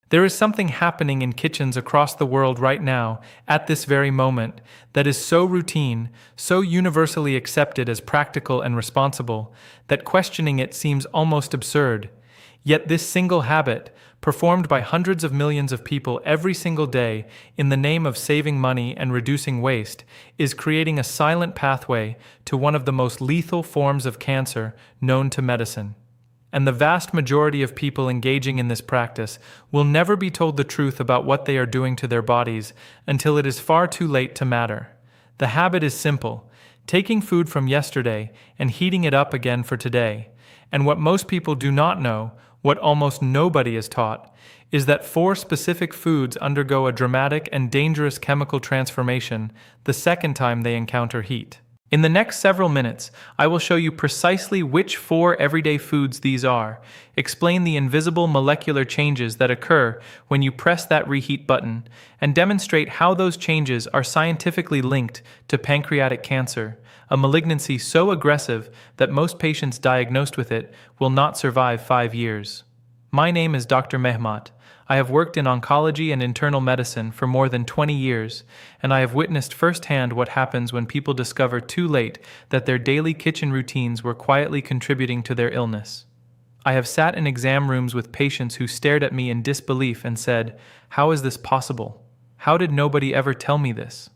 There is something happening in kitchens across the world right now, at this very moment, that is so routine, so universally accepted as practical and responsible, that questioning it seems almost absurd. Yet this single habit, performed by hundreds of millions of people every single day in the name of saving money and reducing waste, is creating a silent pathway to one of the most lethal forms of cancer known to medicine. And the vast majority of people engaging in this practice will never be told the truth about what they are doing to their bodies until it is far too late to matter. The habit is simple: taking food from yesterday and heating it up again for today. And what most people do not know, what almost nobody is taught, is that 4 specific foods undergo a dramatic and dangerous chemical transformation the second time they encounter heat. In the next several minutes, I will show you precisely which 4 everyday foods these are, explain the invisible molecular changes that occur when you press that reheat button, and demonstrate how those changes are scientifically linked to pancreatic cancer, a malignancy so aggressive that most patients diagnosed with it will not survive 5 years. My name is Dr. Mehmat. I have worked in oncology and internal medicine for more than 20 years, and I have witnessed firsthand what happens when people discover too late that their daily kitchen routines were quietly contributing to their illness. I have sat in exam rooms with patients who stared at me in disbelief and said, "How is this possible? How did nobody ever tell me this?"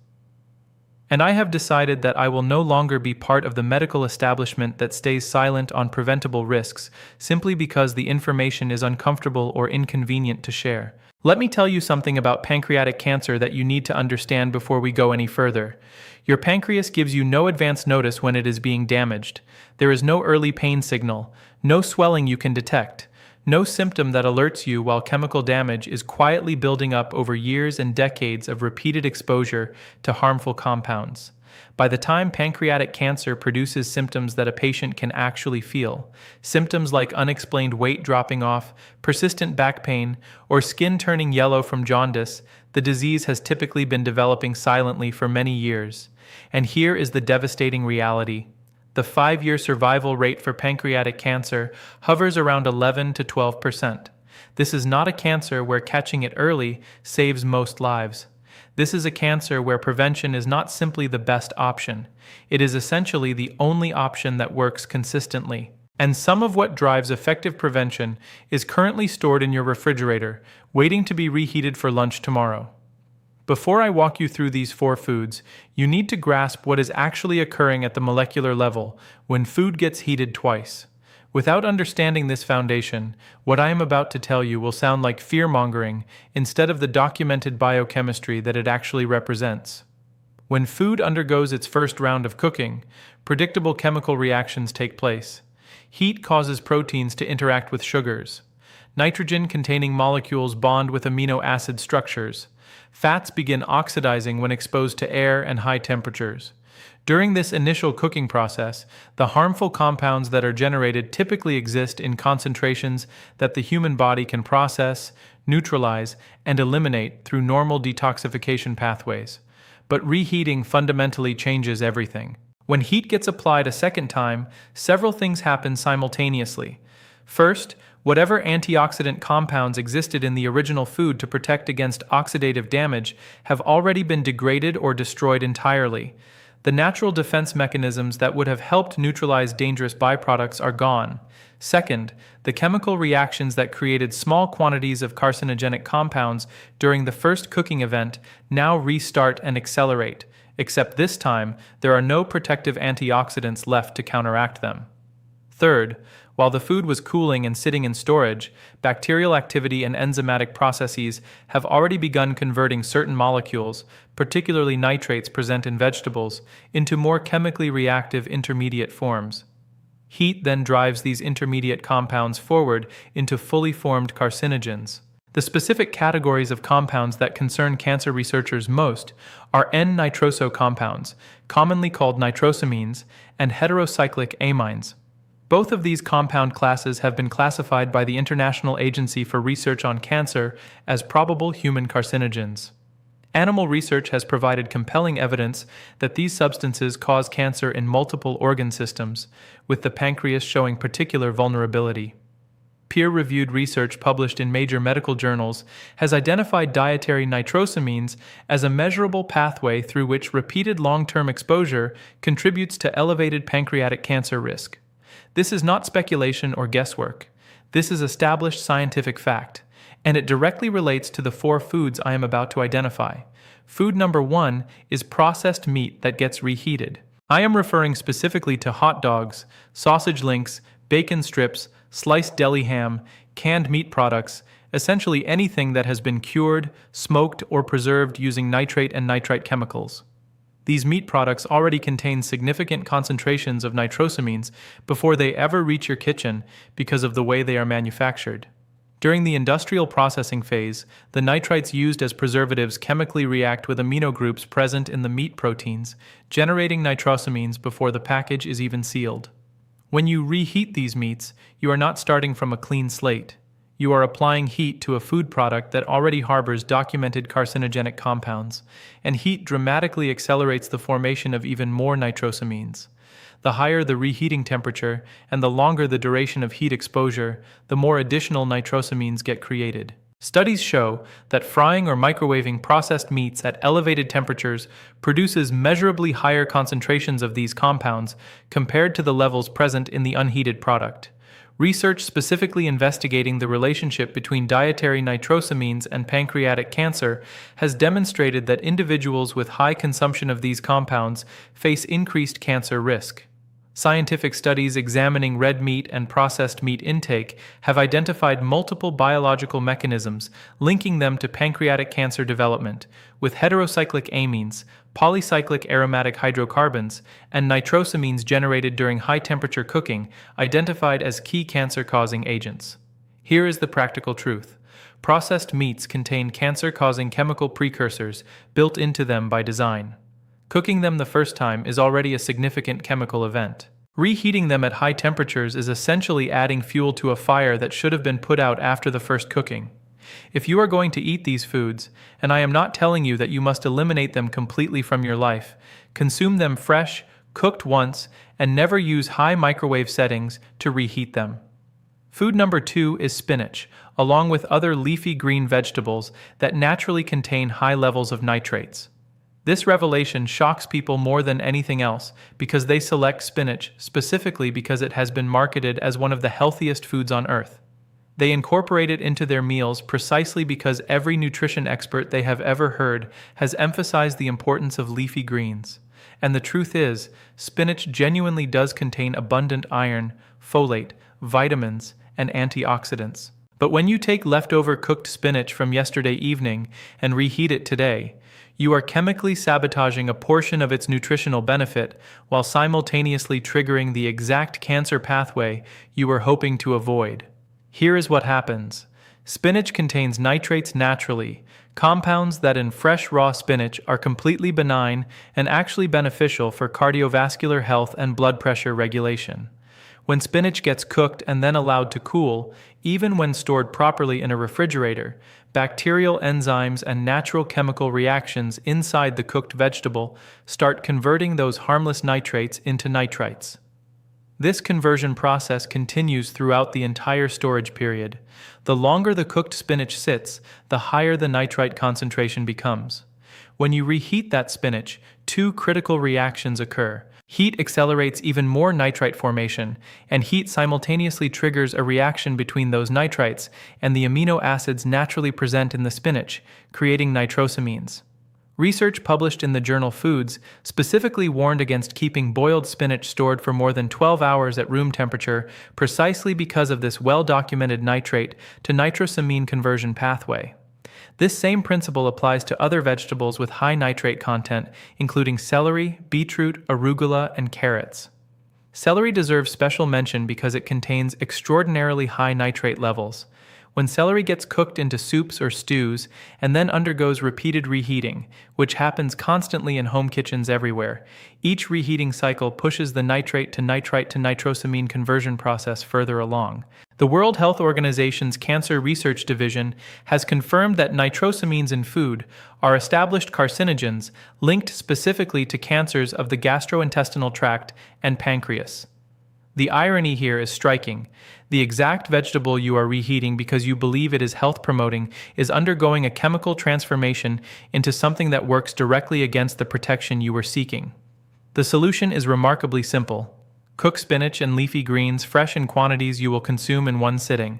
And I have decided that I will no longer be part of the medical establishment that stays silent on preventable risks simply because the information is uncomfortable or inconvenient to share. Let me tell you something about pancreatic cancer that you need to understand before we go any further. Your pancreas gives you no advance notice when it is being damaged. There is no early pain signal, no swelling you can detect, no symptom that alerts you while chemical damage is quietly building up over years and decades of repeated exposure to harmful compounds. By the time pancreatic cancer produces symptoms that a patient can actually feel, symptoms like unexplained weight dropping off, persistent back pain, or skin turning yellow from jaundice, the disease has typically been developing silently for many years. And here is the devastating reality. The 5-year survival rate for pancreatic cancer hovers around 11 to 12%. This is not a cancer where catching it early saves most lives. This is a cancer where prevention is not simply the best option. It is essentially the only option that works consistently. And some of what drives effective prevention is currently stored in your refrigerator, waiting to be reheated for lunch tomorrow. Before I walk you through these 4 foods, you need to grasp what is actually occurring at the molecular level when food gets heated twice. Without understanding this foundation, what I am about to tell you will sound like fear-mongering instead of the documented biochemistry that it actually represents. When food undergoes its first round of cooking, predictable chemical reactions take place. Heat causes proteins to interact with sugars. Nitrogen-containing molecules bond with amino acid structures. Fats begin oxidizing when exposed to air and high temperatures. During this initial cooking process, the harmful compounds that are generated typically exist in concentrations that the human body can process, neutralize, and eliminate through normal detoxification pathways. But reheating fundamentally changes everything. When heat gets applied a second time, several things happen simultaneously. First, whatever antioxidant compounds existed in the original food to protect against oxidative damage have already been degraded or destroyed entirely. The natural defense mechanisms that would have helped neutralize dangerous byproducts are gone. Second, the chemical reactions that created small quantities of carcinogenic compounds during the first cooking event now restart and accelerate, except this time there are no protective antioxidants left to counteract them. Third, while the food was cooling and sitting in storage, bacterial activity and enzymatic processes have already begun converting certain molecules, particularly nitrates present in vegetables, into more chemically reactive intermediate forms. Heat then drives these intermediate compounds forward into fully formed carcinogens. The specific categories of compounds that concern cancer researchers most are N-nitroso compounds, commonly called nitrosamines, and heterocyclic amines. Both of these compound classes have been classified by the International Agency for Research on Cancer as probable human carcinogens. Animal research has provided compelling evidence that these substances cause cancer in multiple organ systems, with the pancreas showing particular vulnerability. peer-reviewed research published in major medical journals has identified dietary nitrosamines as a measurable pathway through which repeated long-term exposure contributes to elevated pancreatic cancer risk. This is not speculation or guesswork. This is established scientific fact, and it directly relates to the 4 foods I am about to identify. Food number 1 is processed meat that gets reheated. I am referring specifically to hot dogs, sausage links, bacon strips, sliced deli ham, canned meat products, essentially anything that has been cured, smoked, or preserved using nitrate and nitrite chemicals. These meat products already contain significant concentrations of nitrosamines before they ever reach your kitchen because of the way they are manufactured. During the industrial processing phase, the nitrites used as preservatives chemically react with amino groups present in the meat proteins, generating nitrosamines before the package is even sealed. When you reheat these meats, you are not starting from a clean slate. You are applying heat to a food product that already harbors documented carcinogenic compounds, and heat dramatically accelerates the formation of even more nitrosamines. The higher the reheating temperature and the longer the duration of heat exposure, the more additional nitrosamines get created. Studies show that frying or microwaving processed meats at elevated temperatures produces measurably higher concentrations of these compounds compared to the levels present in the unheated product. Research specifically investigating the relationship between dietary nitrosamines and pancreatic cancer has demonstrated that individuals with high consumption of these compounds face increased cancer risk. Scientific studies examining red meat and processed meat intake have identified multiple biological mechanisms linking them to pancreatic cancer development, with heterocyclic amines, polycyclic aromatic hydrocarbons, and nitrosamines generated during high-temperature cooking identified as key cancer-causing agents. Here is the practical truth. Processed meats contain cancer-causing chemical precursors built into them by design. Cooking them the first time is already a significant chemical event. Reheating them at high temperatures is essentially adding fuel to a fire that should have been put out after the first cooking. If you are going to eat these foods, and I am not telling you that you must eliminate them completely from your life, consume them fresh, cooked once, and never use high microwave settings to reheat them. Food number 2 is spinach, along with other leafy green vegetables that naturally contain high levels of nitrates. This revelation shocks people more than anything else because they select spinach specifically because it has been marketed as one of the healthiest foods on earth. They incorporate it into their meals precisely because every nutrition expert they have ever heard has emphasized the importance of leafy greens. And the truth is, spinach genuinely does contain abundant iron, folate, vitamins, and antioxidants. But when you take leftover cooked spinach from yesterday evening and reheat it today, you are chemically sabotaging a portion of its nutritional benefit while simultaneously triggering the exact cancer pathway you were hoping to avoid. Here is what happens. Spinach contains nitrates naturally, compounds that in fresh raw spinach are completely benign and actually beneficial for cardiovascular health and blood pressure regulation. When spinach gets cooked and then allowed to cool, even when stored properly in a refrigerator, bacterial enzymes and natural chemical reactions inside the cooked vegetable start converting those harmless nitrates into nitrites. This conversion process continues throughout the entire storage period. The longer the cooked spinach sits, the higher the nitrite concentration becomes. When you reheat that spinach, 2 critical reactions occur. Heat accelerates even more nitrite formation, and heat simultaneously triggers a reaction between those nitrites and the amino acids naturally present in the spinach, creating nitrosamines. Research published in the journal Foods specifically warned against keeping boiled spinach stored for more than 12 hours at room temperature precisely because of this well-documented nitrate to nitrosamine conversion pathway. This same principle applies to other vegetables with high nitrate content, including celery, beetroot, arugula, and carrots. Celery deserves special mention because it contains extraordinarily high nitrate levels. When celery gets cooked into soups or stews and then undergoes repeated reheating, which happens constantly in home kitchens everywhere, each reheating cycle pushes the nitrate to nitrite to nitrosamine conversion process further along. The World Health Organization's Cancer Research Division has confirmed that nitrosamines in food are established carcinogens linked specifically to cancers of the gastrointestinal tract and pancreas. The irony here is striking. The exact vegetable you are reheating because you believe it is health promoting is undergoing a chemical transformation into something that works directly against the protection you were seeking. The solution is remarkably simple. Cook spinach and leafy greens fresh in quantities you will consume in one sitting.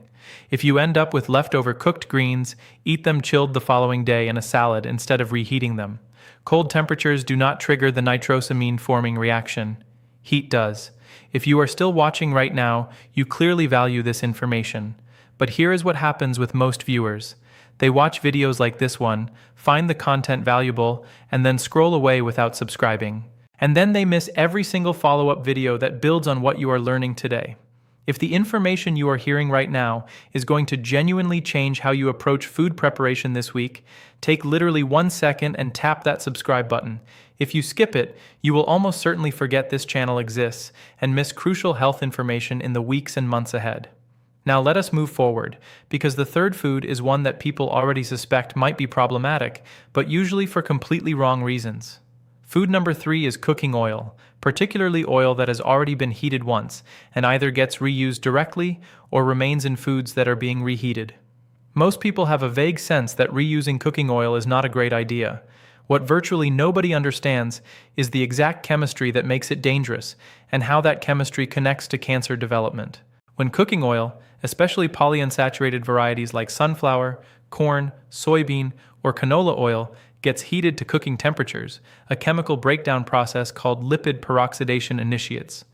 If you end up with leftover cooked greens, eat them chilled the following day in a salad instead of reheating them. Cold temperatures do not trigger the nitrosamine forming reaction. Heat does. If you are still watching right now, you clearly value this information. But here is what happens with most viewers. They watch videos like this one, find the content valuable, and then scroll away without subscribing. And then they miss every single follow-up video that builds on what you are learning today. If the information you are hearing right now is going to genuinely change how you approach food preparation this week, take literally 1 second and tap that subscribe button. If you skip it, you will almost certainly forget this channel exists and miss crucial health information in the weeks and months ahead. Now let us move forward, because the third food is one that people already suspect might be problematic, but usually for completely wrong reasons. Food number 3 is cooking oil, particularly oil that has already been heated once and either gets reused directly or remains in foods that are being reheated. Most people have a vague sense that reusing cooking oil is not a great idea. What virtually nobody understands is the exact chemistry that makes it dangerous and how that chemistry connects to cancer development. When cooking oil, especially polyunsaturated varieties like sunflower, corn, soybean, or canola oil, gets heated to cooking temperatures, a chemical breakdown process called lipid peroxidation initiates.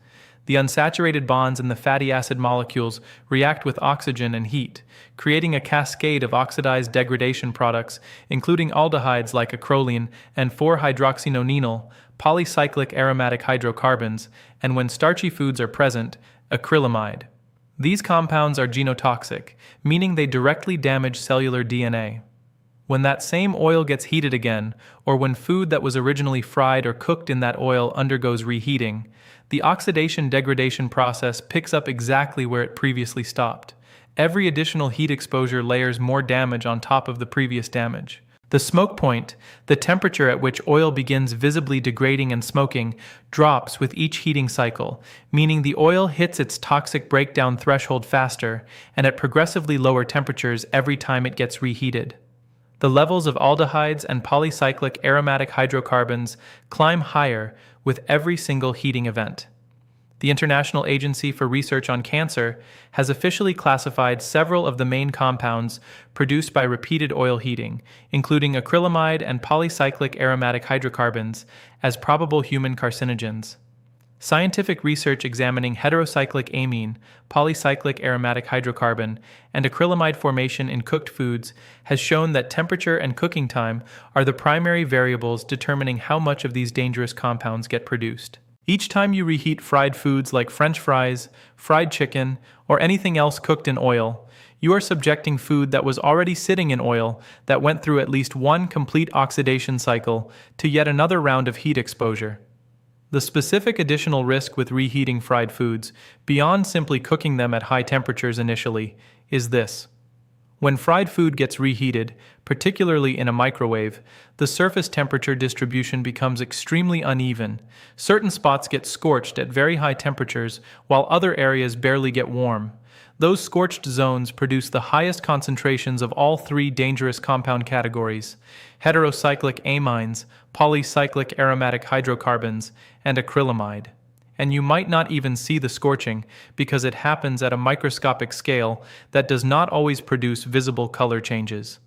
The unsaturated bonds in the fatty acid molecules react with oxygen and heat, creating a cascade of oxidized degradation products, including aldehydes like acrolein and 4-hydroxynonenal, polycyclic aromatic hydrocarbons, and when starchy foods are present, acrylamide. These compounds are genotoxic, meaning they directly damage cellular DNA. When that same oil gets heated again, or when food that was originally fried or cooked in that oil undergoes reheating, the oxidation-degradation process picks up exactly where it previously stopped. Every additional heat exposure layers more damage on top of the previous damage. The smoke point, the temperature at which oil begins visibly degrading and smoking, drops with each heating cycle, meaning the oil hits its toxic breakdown threshold faster and at progressively lower temperatures every time it gets reheated. The levels of aldehydes and polycyclic aromatic hydrocarbons climb higher with every single heating event. The International Agency for Research on Cancer has officially classified several of the main compounds produced by repeated oil heating, including acrylamide and polycyclic aromatic hydrocarbons, as probable human carcinogens. Scientific research examining heterocyclic amine, polycyclic aromatic hydrocarbon, and acrylamide formation in cooked foods has shown that temperature and cooking time are the primary variables determining how much of these dangerous compounds get produced. Each time you reheat fried foods like French fries, fried chicken, or anything else cooked in oil, you are subjecting food that was already sitting in oil that went through at least one complete oxidation cycle to yet another round of heat exposure. The specific additional risk with reheating fried foods, beyond simply cooking them at high temperatures initially, is this. When fried food gets reheated, particularly in a microwave, the surface temperature distribution becomes extremely uneven. Certain spots get scorched at very high temperatures, while other areas barely get warm. Those scorched zones produce the highest concentrations of all three dangerous compound categories: heterocyclic amines, polycyclic aromatic hydrocarbons, and acrylamide. And you might not even see the scorching because it happens at a microscopic scale that does not always produce visible color changes.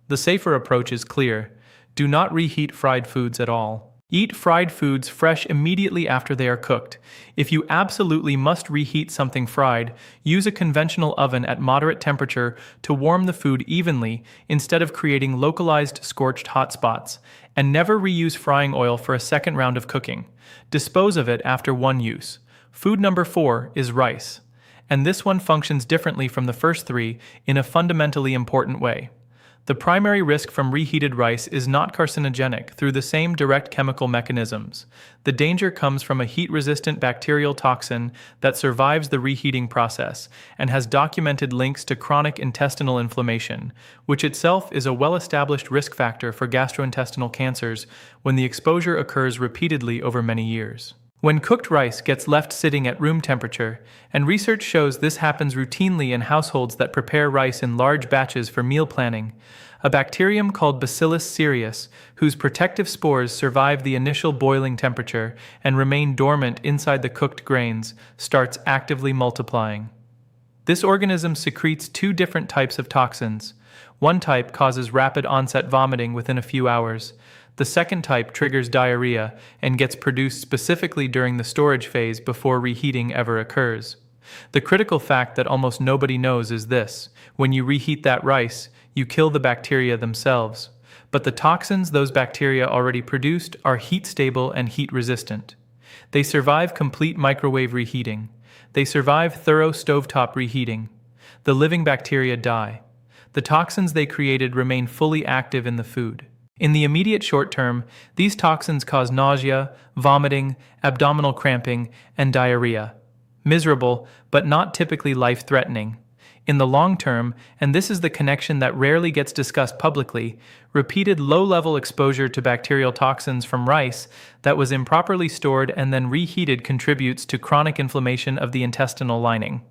The safer approach is clear. Do not reheat fried foods at all. Eat fried foods fresh immediately after they are cooked. If you absolutely must reheat something fried, use a conventional oven at moderate temperature to warm the food evenly instead of creating localized scorched hot spots, and never reuse frying oil for a second round of cooking. Dispose of it after one use. Food number 4 is rice, and this one functions differently from the first 3 in a fundamentally important way. The primary risk from reheated rice is not carcinogenic through the same direct chemical mechanisms. The danger comes from a heat-resistant bacterial toxin that survives the reheating process and has documented links to chronic intestinal inflammation, which itself is a well-established risk factor for gastrointestinal cancers when the exposure occurs repeatedly over many years. When cooked rice gets left sitting at room temperature, and research shows this happens routinely in households that prepare rice in large batches for meal planning, a bacterium called Bacillus cereus, whose protective spores survive the initial boiling temperature and remain dormant inside the cooked grains, starts actively multiplying. This organism secretes two different types of toxins. One type causes rapid onset vomiting within a few hours. The second type triggers diarrhea and gets produced specifically during the storage phase before reheating ever occurs. The critical fact that almost nobody knows is this: when you reheat that rice, you kill the bacteria themselves. But the toxins those bacteria already produced are heat-stable and heat-resistant. They survive complete microwave reheating. They survive thorough stovetop reheating. The living bacteria die. The toxins they created remain fully active in the food. In the immediate short term, these toxins cause nausea, vomiting, abdominal cramping, and diarrhea. Miserable, but not typically life-threatening. In the long term, and this is the connection that rarely gets discussed publicly, repeated low-level exposure to bacterial toxins from rice that was improperly stored and then reheated contributes to chronic inflammation of the intestinal lining.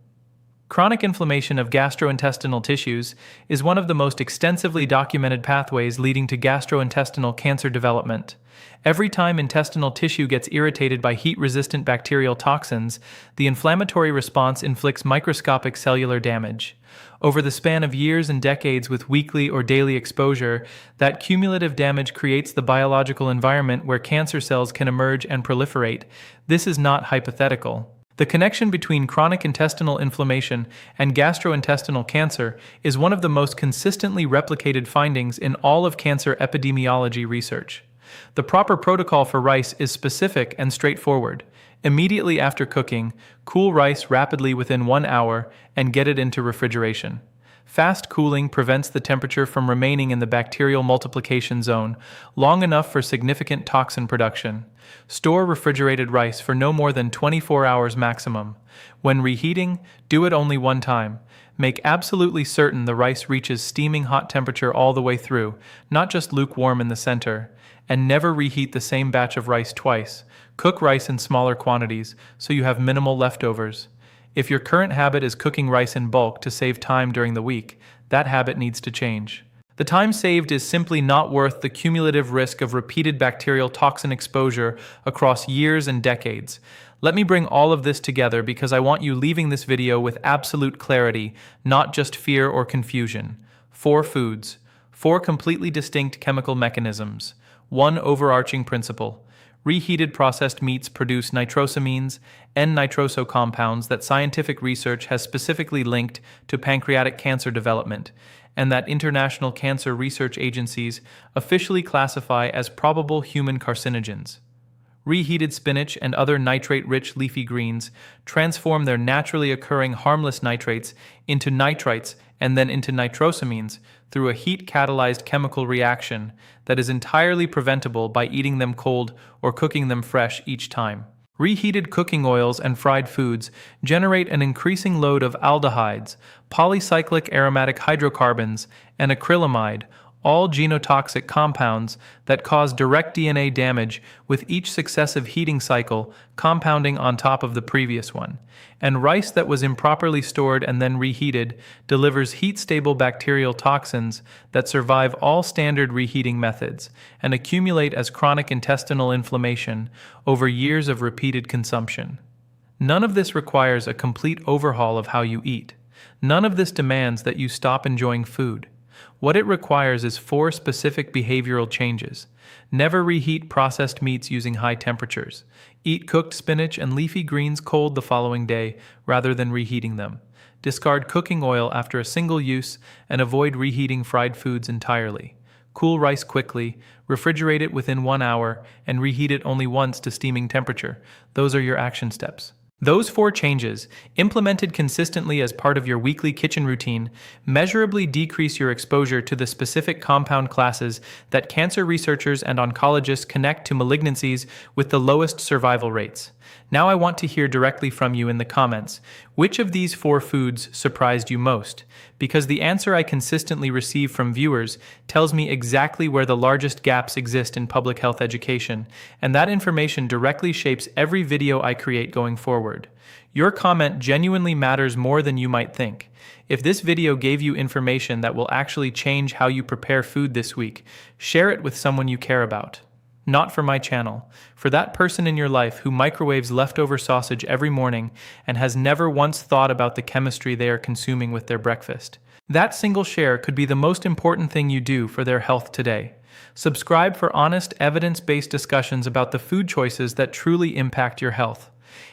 Chronic inflammation of gastrointestinal tissues is one of the most extensively documented pathways leading to gastrointestinal cancer development. Every time intestinal tissue gets irritated by heat-resistant bacterial toxins, the inflammatory response inflicts microscopic cellular damage. Over the span of years and decades with weekly or daily exposure, that cumulative damage creates the biological environment where cancer cells can emerge and proliferate. This is not hypothetical. The connection between chronic intestinal inflammation and gastrointestinal cancer is one of the most consistently replicated findings in all of cancer epidemiology research. The proper protocol for rice is specific and straightforward. Immediately after cooking, cool rice rapidly within 1 hour and get it into refrigeration. Fast cooling prevents the temperature from remaining in the bacterial multiplication zone long enough for significant toxin production. Store refrigerated rice for no more than 24 hours maximum. When reheating, do it only one time. Make absolutely certain the rice reaches steaming hot temperature all the way through, not just lukewarm in the center. And never reheat the same batch of rice twice. Cook rice in smaller quantities so you have minimal leftovers. If your current habit is cooking rice in bulk to save time during the week, that habit needs to change. The time saved is simply not worth the cumulative risk of repeated bacterial toxin exposure across years and decades. Let me bring all of this together because I want you leaving this video with absolute clarity, not just fear or confusion. 4 foods, 4 completely distinct chemical mechanisms, 1 overarching principle. Reheated processed meats produce nitrosamines, N-nitroso compounds that scientific research has specifically linked to pancreatic cancer development, and that international cancer research agencies officially classify as probable human carcinogens. Reheated spinach and other nitrate-rich leafy greens transform their naturally occurring harmless nitrates into nitrites and then into nitrosamines through a heat-catalyzed chemical reaction that is entirely preventable by eating them cold or cooking them fresh each time. Reheated cooking oils and fried foods generate an increasing load of aldehydes, polycyclic aromatic hydrocarbons, and acrylamide, all genotoxic compounds that cause direct DNA damage with each successive heating cycle compounding on top of the previous one. And rice that was improperly stored and then reheated delivers heat-stable bacterial toxins that survive all standard reheating methods and accumulate as chronic intestinal inflammation over years of repeated consumption. None of this requires a complete overhaul of how you eat. None of this demands that you stop enjoying food. What it requires is 4 specific behavioral changes. Never reheat processed meats using high temperatures. Eat cooked spinach and leafy greens cold the following day rather than reheating them. Discard cooking oil after a single use and avoid reheating fried foods entirely. Cool rice quickly, refrigerate it within 1 hour, and reheat it only once to steaming temperature. Those are your action steps. Those 4 changes, implemented consistently as part of your weekly kitchen routine, measurably decrease your exposure to the specific compound classes that cancer researchers and oncologists connect to malignancies with the lowest survival rates. Now I want to hear directly from you in the comments. Which of these 4 foods surprised you most? Because the answer I consistently receive from viewers tells me exactly where the largest gaps exist in public health education, and that information directly shapes every video I create going forward. Your comment genuinely matters more than you might think. If this video gave you information that will actually change how you prepare food this week, share it with someone you care about. Not for my channel, for that person in your life who microwaves leftover sausage every morning and has never once thought about the chemistry they are consuming with their breakfast. That single share could be the most important thing you do for their health today. Subscribe for honest, evidence-based discussions about the food choices that truly impact your health.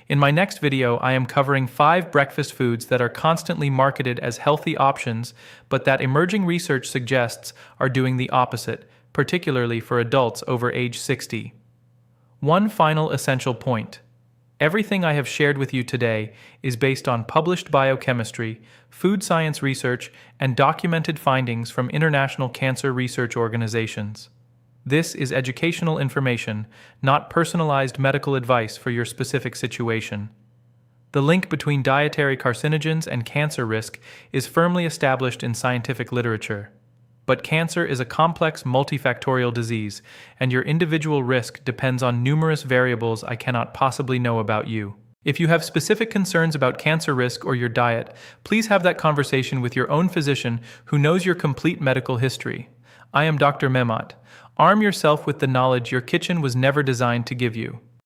In my next video, I am covering 5 breakfast foods that are constantly marketed as healthy options, but that emerging research suggests are doing the opposite, particularly for adults over age 60. One final essential point. Everything I have shared with you today is based on published biochemistry, food science research, and documented findings from international cancer research organizations. This is educational information, not personalized medical advice for your specific situation. The link between dietary carcinogens and cancer risk is firmly established in scientific literature. But cancer is a complex multifactorial disease, and your individual risk depends on numerous variables I cannot possibly know about you. If you have specific concerns about cancer risk or your diet, please have that conversation with your own physician who knows your complete medical history. I am Dr. Mehmat. Arm yourself with the knowledge your kitchen was never designed to give you.